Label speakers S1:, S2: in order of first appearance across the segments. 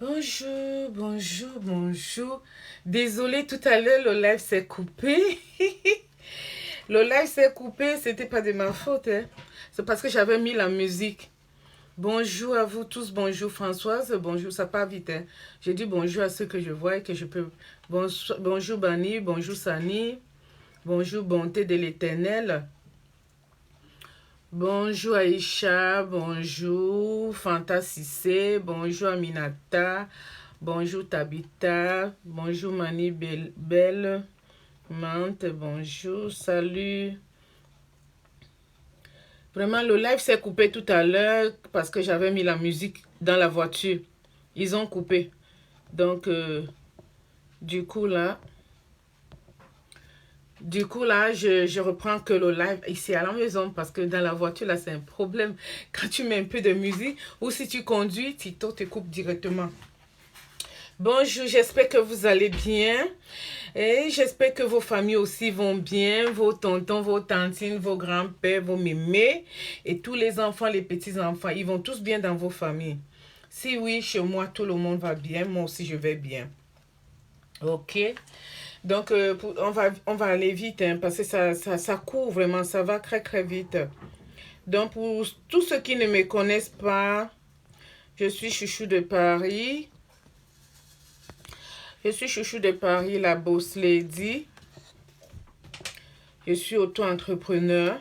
S1: Bonjour, bonjour, bonjour. Désolée, tout à l'heure, le live s'est coupé. Le live s'est coupé, c'était pas de ma faute, hein. C'est parce que j'avais mis la musique. Bonjour à vous tous, bonjour Françoise, bonjour, ça part vite, hein. J'ai dit bonjour à ceux que je vois et que je peux. Bonjour Bani, bonjour Sani, bonjour Bonté de l'Éternel. Bonjour Aïcha, bonjour Fanta Sissé, bonjour Aminata, bonjour Tabitha, bonjour Mani Belle, Mante, bonjour, salut. Vraiment, le live s'est coupé tout à l'heure parce que j'avais mis la musique dans la voiture. Ils ont coupé. Donc, du coup là, je reprends que le live ici à la maison parce que dans la voiture, là, c'est un problème. Quand tu mets un peu de musique ou si tu conduis, TikTok te coupe directement. Bonjour, j'espère que vous allez bien et j'espère que vos familles aussi vont bien, vos tontons, vos tantines, vos grands-pères, vos mémés et tous les enfants, les petits-enfants, ils vont tous bien dans vos familles. Si oui, chez moi, tout le monde va bien, moi aussi je vais bien. Ok? Donc, on va aller vite hein, parce que ça court vraiment, ça va très très vite. Donc, pour tous ceux qui ne me connaissent pas, je suis Chouchou de Paris. Je suis Chouchou de Paris, la boss lady. Je suis auto-entrepreneur.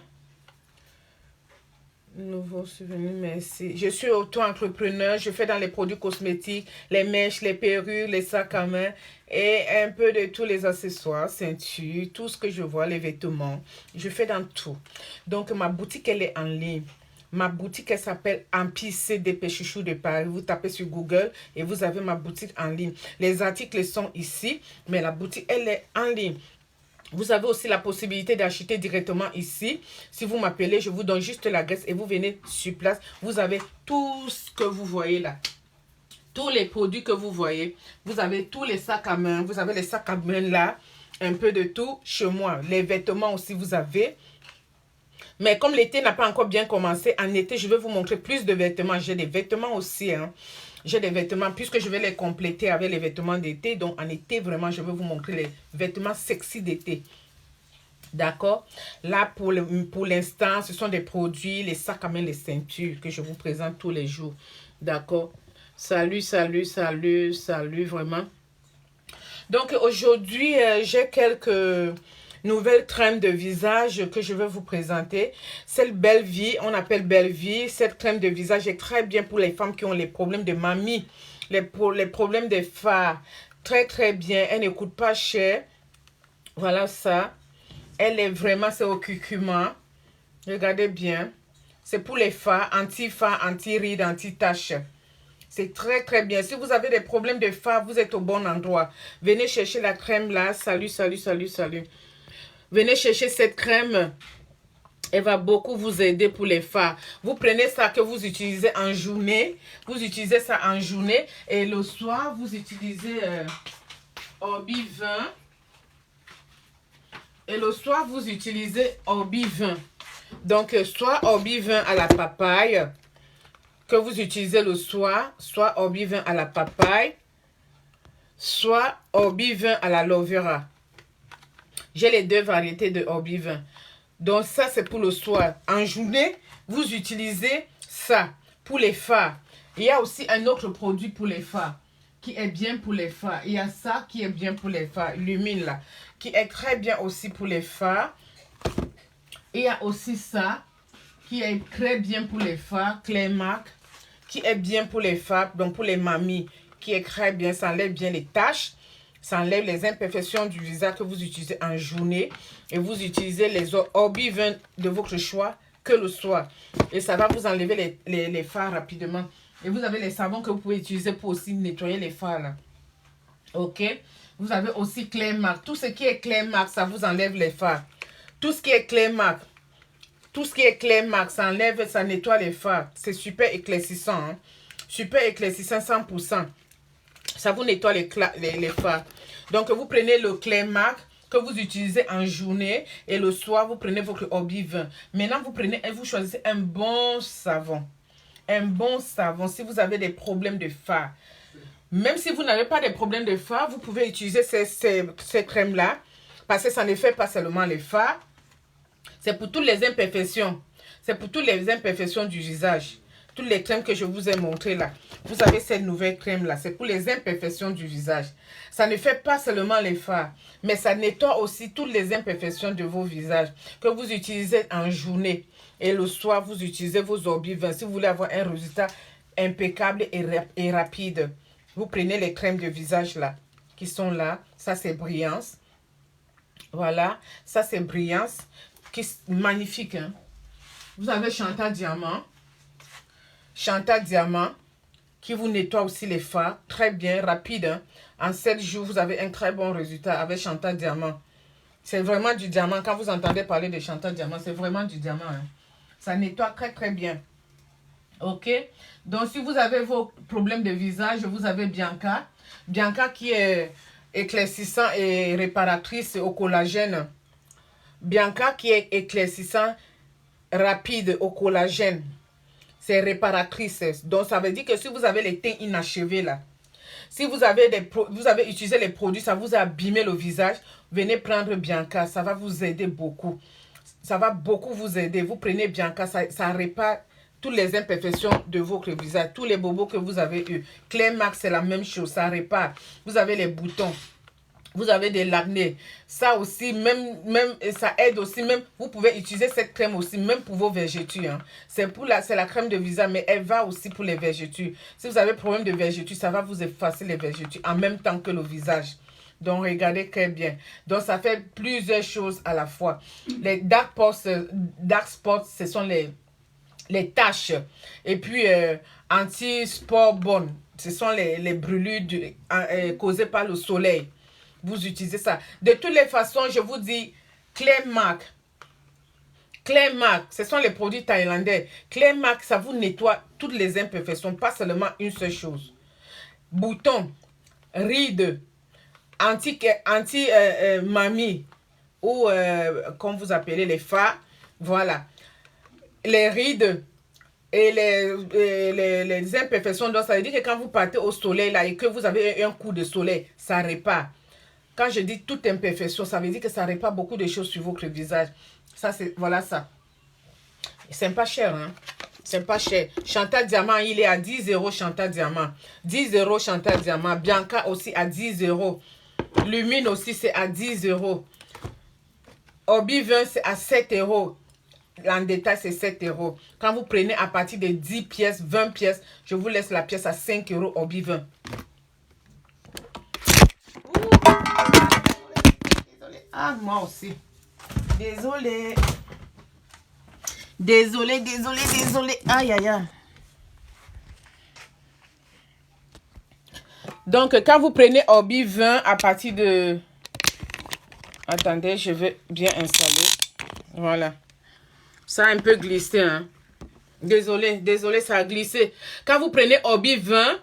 S1: Nouveau souvenir, merci. Je suis auto-entrepreneur. Je fais dans les produits cosmétiques, les mèches, les perruques, les sacs à main et un peu de tous les accessoires, ceintures, tout ce que je vois, les vêtements. Je fais dans tout. Donc, ma boutique, elle est en ligne. Ma boutique, elle s'appelle Empire CDP Chouchou de Paris. Vous tapez sur Google et vous avez ma boutique en ligne. Les articles sont ici, mais la boutique, elle est en ligne. Vous avez aussi la possibilité d'acheter directement ici. Si vous m'appelez, je vous donne juste l'adresse et vous venez sur place. Vous avez tout ce que vous voyez là. Tous les produits que vous voyez. Vous avez tous les sacs à main. Vous avez les sacs à main là. Un peu de tout chez moi. Les vêtements aussi, vous avez. Mais comme l'été n'a pas encore bien commencé, en été, je vais vous montrer plus de vêtements. J'ai des vêtements aussi, hein. J'ai des vêtements, puisque je vais les compléter avec les vêtements d'été. Donc, en été, vraiment, je vais vous montrer les vêtements sexy d'été. D'accord? Là, pour l'instant, ce sont des produits, les sacs à main, les ceintures que je vous présente tous les jours. D'accord? Salut, salut, salut, salut, vraiment. Donc, aujourd'hui, j'ai quelques nouvelles crèmes de visage que je vais vous présenter. Cette Belle Vie, on appelle Belle Vie. Cette crème de visage est très bien pour les femmes qui ont les problèmes de mamie, les problèmes de fards. Très, très bien. Elle ne coûte pas cher. Voilà ça. Elle est vraiment, c'est au curcuma. Regardez bien. C'est pour les fards, anti-fards, anti-rides, anti-taches. C'est très très bien. Si vous avez des problèmes de fards, vous êtes au bon endroit. Venez chercher la crème là. Salut, salut, salut, salut. Venez chercher cette crème. Elle va beaucoup vous aider pour les fards. Vous prenez ça que vous utilisez en journée. Vous utilisez ça en journée. Et le soir, vous utilisez Orbi 20. Et le soir, vous utilisez Orbi 20. Donc, soit Orbi 20 à la papaye, que vous utilisez le soir, soit Orbi 20 à la papaye, soit Orbi 20 à la lovera. J'ai les deux variétés de Orbi 20. Donc, ça, c'est pour le soir. En journée, vous utilisez ça pour les fards. Il y a aussi un autre produit pour les fards qui est bien pour les fards. Il y a ça qui est bien pour les fards, l'humile là, qui est très bien aussi pour les fards. Il y a aussi ça qui est très bien pour les fards, Claymark, qui est bien pour les fards, donc pour les mamies, qui est très bien, ça enlève bien les taches, ça enlève les imperfections du visage que vous utilisez en journée et vous utilisez les Orbi 20 de votre choix que le soir. Et ça va vous enlever les fards rapidement. Et vous avez les savons que vous pouvez utiliser pour aussi nettoyer les fards là. Ok? Vous avez aussi Claymark. Tout ce qui est Claymark, ça vous enlève les fards. Tout ce qui est Claymark. Tout ce qui est Claymark, ça enlève, ça nettoie les fards. C'est super éclaircissant. Hein? Super éclaircissant 100%. Ça vous nettoie les fards. Donc, vous prenez le Claymark que vous utilisez en journée et le soir, vous prenez votre Orbi 20. Maintenant, vous prenez et vous choisissez un bon savon. Un bon savon si vous avez des problèmes de fards. Même si vous n'avez pas de problème de fards, vous pouvez utiliser ces crèmes-là. Parce que ça ne fait pas seulement les fards. C'est pour toutes les imperfections. C'est pour toutes les imperfections du visage. Toutes les crèmes que je vous ai montrées là. Vous avez cette nouvelle crème là. C'est pour les imperfections du visage. Ça ne fait pas seulement les fards. Mais ça nettoie aussi toutes les imperfections de vos visages. Que vous utilisez en journée. Et le soir, vous utilisez vos Orbi-20. Si vous voulez avoir un résultat impeccable et rapide. Vous prenez les crèmes de visage là. Qui sont là. Ça c'est Brillance. Voilà. Ça c'est Brillance. Magnifique. Hein? Vous avez Chantal Diamant. Chantal Diamant. Qui vous nettoie aussi les fards. Très bien. Rapide. Hein? En 7 jours, vous avez un très bon résultat avec Chantal Diamant. C'est vraiment du diamant. Quand vous entendez parler de Chantal Diamant, c'est vraiment du diamant. Hein? Ça nettoie très très bien. Ok. Donc si vous avez vos problèmes de visage, vous avez Bianca. Bianca qui est éclaircissant et réparatrice au collagène. Bianca qui est éclaircissant rapide au collagène. C'est réparatrice. Donc ça veut dire que si vous avez les teints inachevés là, si vous avez utilisé les produits, ça vous a abîmé le visage, venez prendre Bianca. Ça va vous aider beaucoup. Ça va beaucoup vous aider. Vous prenez Bianca, ça répare toutes les imperfections de votre visage, tous les bobos que vous avez eu. Claire Max, c'est la même chose, ça répare. Vous avez les boutons, vous avez des l'acné. Ça aussi, même ça aide aussi. Même vous pouvez utiliser cette crème aussi, même pour vos vergetures. Hein. C'est la crème de visage, mais elle va aussi pour les vergetures. Si vous avez problème de vergetures, ça va vous effacer les vergetures en même temps que le visage. Donc, regardez très bien. Donc, ça fait plusieurs choses à la fois. Les dark spots, ce sont les taches. Et puis, anti-sport bonne. Ce sont les brûlures causées par le soleil. Vous utilisez ça. De toutes les façons, je vous dis, Claire Mark. Claire Mark, ce sont les produits thaïlandais. Claire Mark, ça vous nettoie toutes les imperfections, pas seulement une seule chose. Boutons, rides, anti-mamie, ou comme vous appelez les fards. Voilà. Les rides et les imperfections. Donc, ça veut dire que quand vous partez au soleil là et que vous avez un coup de soleil, ça répare. Quand je dis toute imperfection, ça veut dire que ça répare beaucoup de choses sur votre visage. Ça, c'est, voilà ça. C'est pas cher, hein. C'est pas cher. Chantal Diamant, il est à 10 € Chantal Diamant. 10 € Chantal Diamant. Bianca aussi à 10 €. Lumine aussi, c'est à 10 €. Orbi-20, c'est à 7 €. En détail, c'est 7 €. Quand vous prenez à partir de 10 pièces, 20 pièces, je vous laisse la pièce à 5 € Orbi-20. Ah, moi aussi. Désolée. Désolée. Aïe, aïe, aïe. Donc, quand vous prenez Orbi-20 à partir de... Attendez, je vais bien installer. Voilà. Ça a un peu glissé, hein. Désolée, ça a glissé. Quand vous prenez Orbi-20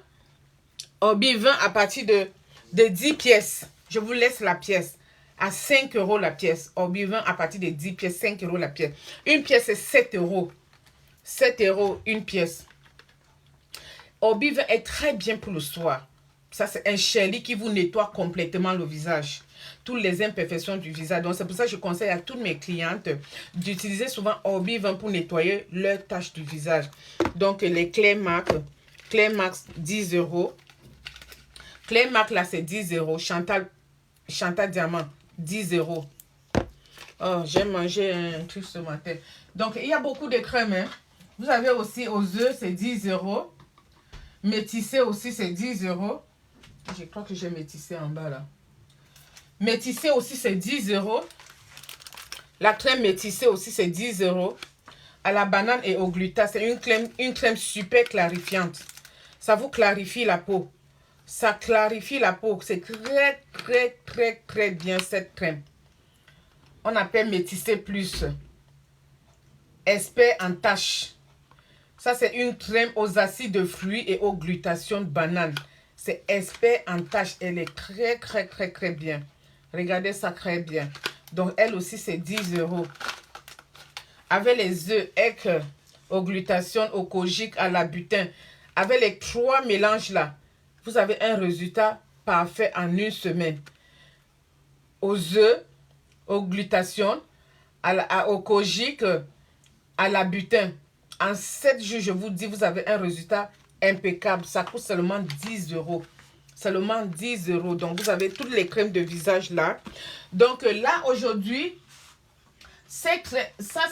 S1: à partir de 10 pièces, je vous laisse la pièce à 5 € la pièce. Orbi-20 à partir de 10 pièces, 5 € la pièce. Une pièce, c'est 7 €. 7 € une pièce. Orbi-20 est très bien pour le soir. Ça, c'est un Shelly qui vous nettoie complètement le visage. Toutes les imperfections du visage. Donc, c'est pour ça que je conseille à toutes mes clientes d'utiliser souvent Orbi-20 pour nettoyer leurs taches du visage. Donc, les Claire Max, 10 €. Claire Max, là, c'est 10 €. Chantal Diamant, 10 €. Oh, j'ai mangé un truc ce matin. Donc, il y a beaucoup de crèmes. Hein. Vous avez aussi aux œufs, c'est 10 €. Métissé aussi, c'est 10 €. Je crois que j'ai métissé en bas là. Métissé aussi, c'est 10 €. La crème métissée aussi, c'est 10 €. À la banane et au gluta, c'est une crème super clarifiante. Ça vous clarifie la peau. Ça clarifie la peau. C'est très bien cette crème. On appelle métissé plus. Expert en taches. Ça, c'est une crème aux acides de fruits et aux glutations de banane. C'est expert en taches. Elle est très bien. Regardez ça très bien. Donc, elle aussi, c'est 10 €. Avec les œufs, avec aux glutations, au kojic, à la butin. Avec les 3 mélanges là. vous avez un résultat parfait en une semaine. Aux œufs, au glutathione, au kojique, à la butin. En 7 jours, je vous dis, vous avez un résultat impeccable. Ça coûte seulement 10 euros. Seulement 10 euros. Donc, vous avez toutes les crèmes de visage là. Donc, là, aujourd'hui, ça,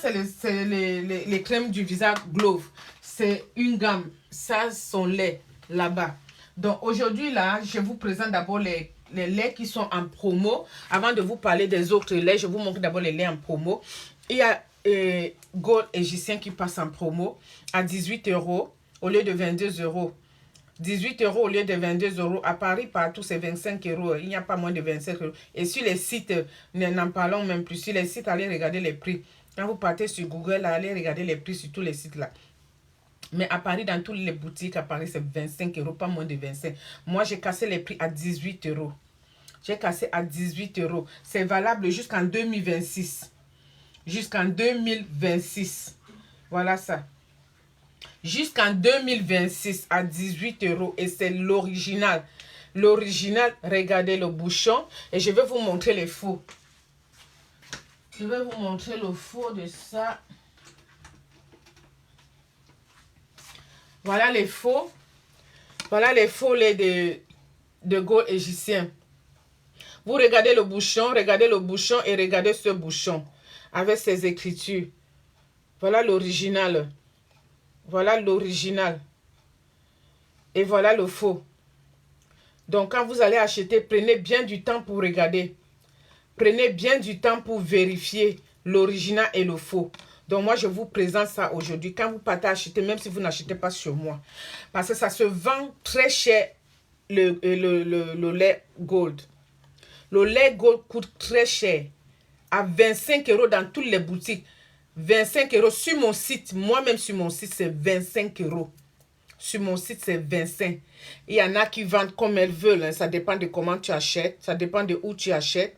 S1: c'est les crèmes du visage Glove. C'est une gamme. Ça, sont les là-bas. Donc, aujourd'hui, là, je vous présente d'abord les laits qui sont en promo. Avant de vous parler des autres laits, je vous montre d'abord les laits en promo. Il y a Gold Égyptien qui passe en promo à 18 euros au lieu de 22 euros. 18 euros au lieu de 22 euros. À Paris, partout, c'est 25 euros. Il n'y a pas moins de 25 euros. Et sur les sites, n'en parlons même plus. Sur les sites, allez regarder les prix. Quand vous partez sur Google, allez regarder les prix sur tous les sites là. Mais à Paris, dans toutes les boutiques, à Paris, c'est 25 euros, pas moins de 25. Moi, j'ai cassé les prix à 18 euros. J'ai cassé à 18 euros. C'est valable jusqu'en 2026. Jusqu'en 2026. Voilà ça. Jusqu'en 2026 à 18 euros. Et c'est l'original. L'original, regardez le bouchon. Et je vais vous montrer les faux. Je vais vous montrer le faux de ça. Voilà les faux. Voilà les faux laits de Gold Égyptien. Vous regardez le bouchon et regardez ce bouchon avec ses écritures. Voilà l'original. Voilà l'original. Et voilà le faux. Donc, quand vous allez acheter, prenez bien du temps pour regarder. Prenez bien du temps pour vérifier l'original et le faux. Donc, moi, je vous présente ça aujourd'hui. Quand vous partez acheter, même si vous n'achetez pas sur moi. Parce que ça se vend très cher, le lait Gold. Le lait Gold coûte très cher. À 25 euros dans toutes les boutiques. 25 euros sur mon site. Moi-même sur mon site, c'est 25 euros. Sur mon site, c'est 25. Il y en a qui vendent comme elles veulent. Hein. Ça dépend de comment tu achètes. Ça dépend de où tu achètes.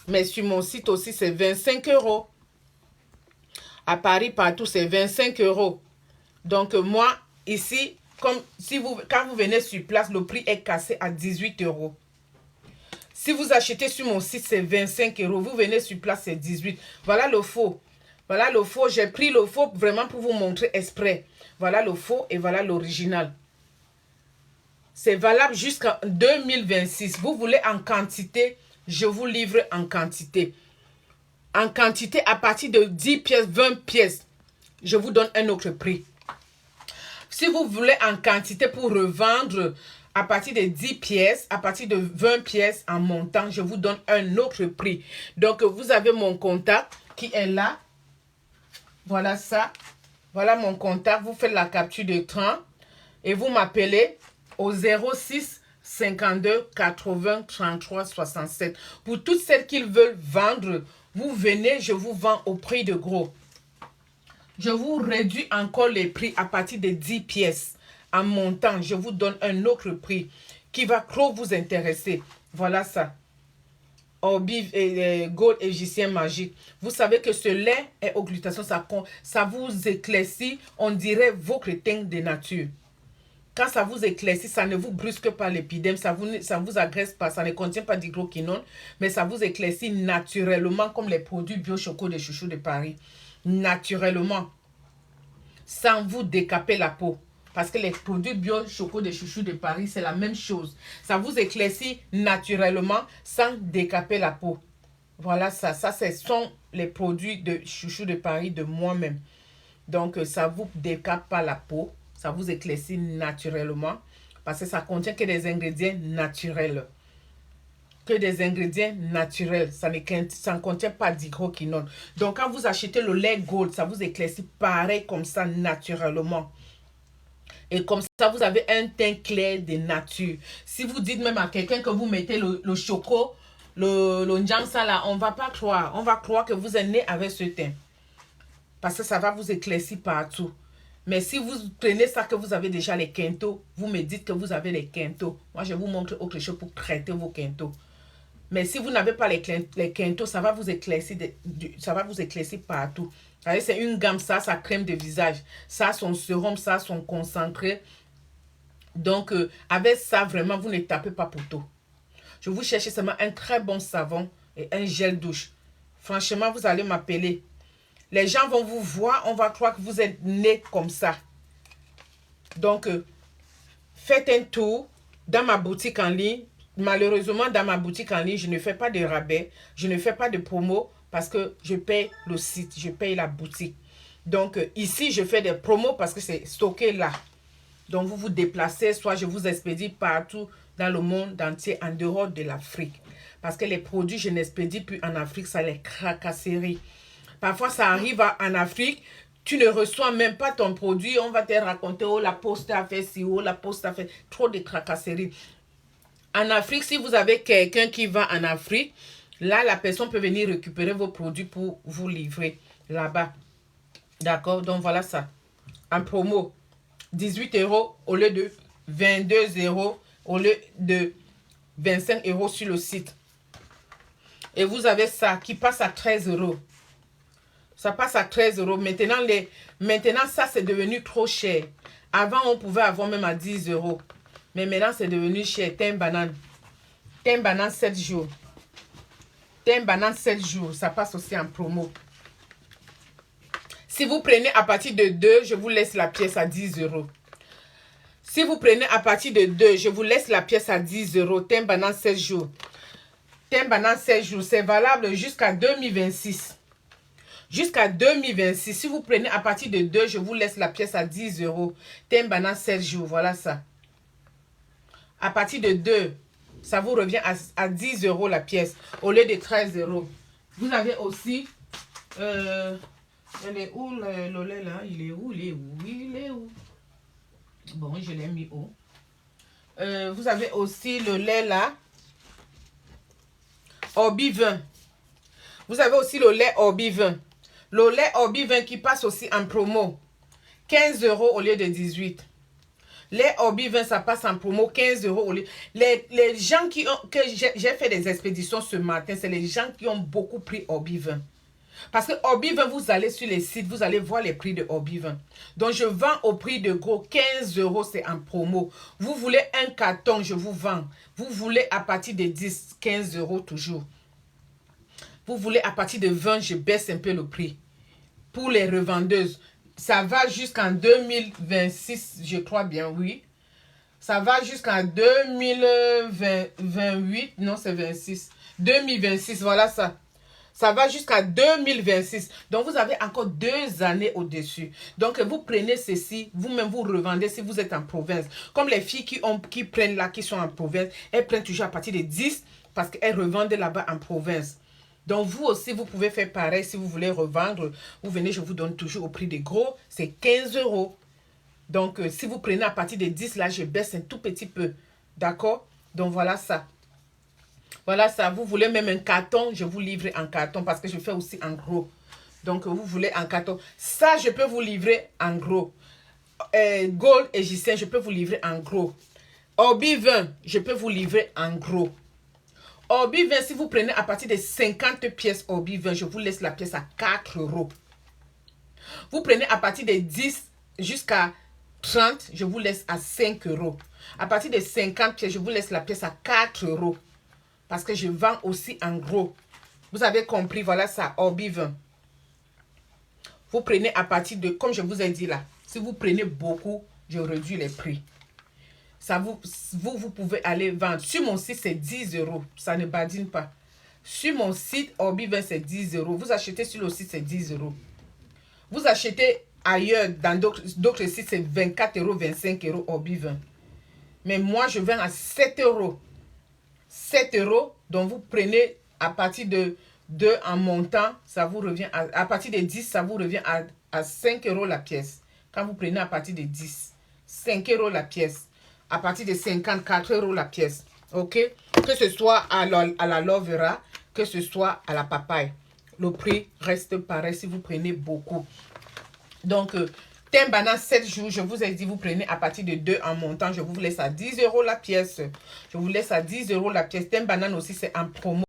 S1: Mais sur mon site aussi, c'est 25 euros. À Paris, partout, c'est 25 euros. Donc, moi, ici, comme si quand vous venez sur place, le prix est cassé à 18 euros. Si vous achetez sur mon site, c'est 25 euros. Vous venez sur place, c'est 18. Voilà le faux. Voilà le faux. J'ai pris le faux vraiment pour vous montrer exprès. Voilà le faux et voilà l'original. C'est valable jusqu'en 2026. Vous voulez en quantité, je vous livre en quantité. En quantité, à partir de 10 pièces, 20 pièces, je vous donne un autre prix. Si vous voulez en quantité pour revendre à partir de 10 pièces, à partir de 20 pièces en montant, je vous donne un autre prix. Donc, vous avez mon contact qui est là. Voilà ça. Voilà mon contact. Vous faites la capture d'écran et vous m'appelez au 06 52 80 33 67. Pour toutes celles qui veulent vendre, vous venez, je vous vends au prix de gros. Je vous réduis encore les prix à partir de 10 pièces. En montant, je vous donne un autre prix qui va trop vous intéresser. Voilà ça. Orbi Gold Égyptien magique. Vous savez que ce lait est au glutathione, ça vous éclaircit, on dirait vos crétins de nature. Quand ça vous éclaircit, ça ne vous brusque pas l'épiderme, ça vous agresse pas, ça ne contient pas d'hydroquinone, mais ça vous éclaircit naturellement comme les produits bio choco de chouchou de Paris. Naturellement. Sans vous décaper la peau. Parce que les produits bio choco de chouchou de Paris, c'est la même chose. Ça vous éclaircit naturellement sans décaper la peau. Voilà ça. Ça, ce sont les produits de chouchou de Paris de moi-même. Donc, ça ne vous décape pas la peau. Ça vous éclaircit naturellement. Parce que ça contient que des ingrédients naturels. Que des ingrédients naturels. Ça ne contient pas d'hydroquinone. Donc, quand vous achetez le lait Gold, ça vous éclaircit pareil comme ça naturellement. Et comme ça, vous avez un teint clair de nature. Si vous dites même à quelqu'un que vous mettez le choco, le njamsa là, on ne va pas croire. On va croire que vous êtes né avec ce teint. Parce que ça va vous éclaircir partout. Mais si vous prenez ça que vous avez déjà les quintos, vous me dites que vous avez les quintos. Moi, je vous montre autre chose pour traiter vos quintos. Mais si vous n'avez pas les quintos, ça va vous éclaircir, partout. C'est une gamme, ça, sa crème de visage. Ça, son sérum, ça, son concentré. Donc, avec ça, vraiment, vous ne tapez pas poteau. Je vous cherche seulement un très bon savon et un gel douche. Franchement, vous allez m'appeler. Les gens vont vous voir, on va croire que vous êtes né comme ça. Donc, faites un tour dans ma boutique en ligne. Malheureusement, dans ma boutique en ligne, je ne fais pas de rabais, je ne fais pas de promo parce que je paye le site, je paye la boutique. Donc, ici, je fais des promos parce que c'est stocké là. Donc, vous vous déplacez, soit je vous expédie partout dans le monde entier, en dehors de l'Afrique. Parce que les produits, je n'expédie plus en Afrique, ça les cracasseries. Parfois, ça arrive en Afrique, tu ne reçois même pas ton produit, on va te raconter, oh, la poste a fait ci, oh, la poste a fait trop de cracasseries. En Afrique, si vous avez quelqu'un qui va en Afrique, là, la personne peut venir récupérer vos produits pour vous livrer là-bas. D'accord? Donc, voilà ça. En promo, 18 € au lieu de 22 € au lieu de 25 € sur le site. Et vous avez ça qui passe à 13 €. Ça passe à 13 €. Maintenant, ça, c'est devenu trop cher. Avant, on pouvait avoir même à 10 €. Mais maintenant, c'est devenu cher. Thym banane. Thym banane 7 jours. Thym banane 7 jours. Ça passe aussi en promo. Si vous prenez à partir de 2, je vous laisse la pièce à 10 €. Si vous prenez à partir de 2, je vous laisse la pièce à 10 €. Thym banane 16 jours. Thym banane 16 jours. C'est valable jusqu'à 2026. Jusqu'à 2026. Si vous prenez à partir de 2, je vous laisse la pièce à 10 €. Thym banane 16 jours. Voilà ça. À partir de 2, ça vous revient à 10 € la pièce au lieu de 13 €. Vous avez aussi... elle est où le lait là? Il est où? Il est où? Il est où? Bon, je l'ai mis où? Vous avez aussi le lait là. Orbi 20. Vous avez aussi le lait Orbi 20. Le lait Orbi 20 qui passe aussi en promo. 15 € au lieu de 18. Les Orbi 20, ça passe en promo, 15 € au lieu. Les gens qui ont... que j'ai fait des expéditions ce matin, c'est les gens qui ont beaucoup pris Orbi 20. Parce que Orbi 20, vous allez sur les sites, vous allez voir les prix de Orbi 20. Donc, je vends au prix de gros, 15 €, c'est en promo. Vous voulez un carton, je vous vends. Vous voulez à partir de 10, 15 € toujours. Vous voulez à partir de 20, je baisse un peu le prix. Pour les revendeuses, ça va jusqu'en 2026, je crois bien, oui. Ça va jusqu'en 2028, non, c'est 26. 2026, voilà ça. Ça va jusqu'à 2026. Donc, vous avez encore 2 années au-dessus. Donc, vous prenez ceci, vous-même, vous revendez si vous êtes en province. Comme les filles qui prennent là, qui sont en province, elles prennent toujours à partir de 10 parce qu'elles revendent là-bas en province. Donc, vous aussi, vous pouvez faire pareil. Si vous voulez revendre, vous venez, je vous donne toujours au prix des gros, c'est 15 €. Donc, si vous prenez à partir de 10, là, je baisse un tout petit peu. D'accord? Donc, voilà ça. Voilà ça. Vous voulez même un carton, je vous livre en carton parce que je fais aussi en gros. Donc, vous voulez en carton. Ça, je peux vous livrer en gros. Gold égyptien, je peux vous livrer en gros. Orbi 20, je peux vous livrer en gros. Orbi 20, si vous prenez à partir de 50 pièces Orbi 20, je vous laisse la pièce à 4 €. Vous prenez à partir de 10 jusqu'à 30, je vous laisse à 5 €. À partir de 50 pièces, je vous laisse la pièce à 4 €. Parce que je vends aussi en gros. Vous avez compris, voilà ça, Orbi 20. Vous prenez à partir de, comme je vous ai dit là, si vous prenez beaucoup, je réduis les prix. Ça vous pouvez aller vendre. Sur mon site, c'est 10 €. Ça ne badine pas. Sur mon site, Orbi 20, c'est 10 €. Vous achetez sur le site, c'est 10 €. Vous achetez ailleurs, dans d'autres sites, c'est 24 €, 25 € Orbi 20. Mais moi, je vends à 7 €. 7 €. Donc, vous prenez à partir de 2 en montant, ça vous revient à partir de 10, ça vous revient à 5 € la pièce. Quand vous prenez à partir de 10, 5 € la pièce. À partir de 54 € la pièce. Ok? Que ce soit à la Lovera, que ce soit à la papaye. Le prix reste pareil si vous prenez beaucoup. Donc, thym banane 7 jours, je vous ai dit, vous prenez à partir de 2 en montant. Je vous laisse à 10 € la pièce. Je vous laisse à 10 € la pièce. Thym banane aussi, c'est en promo.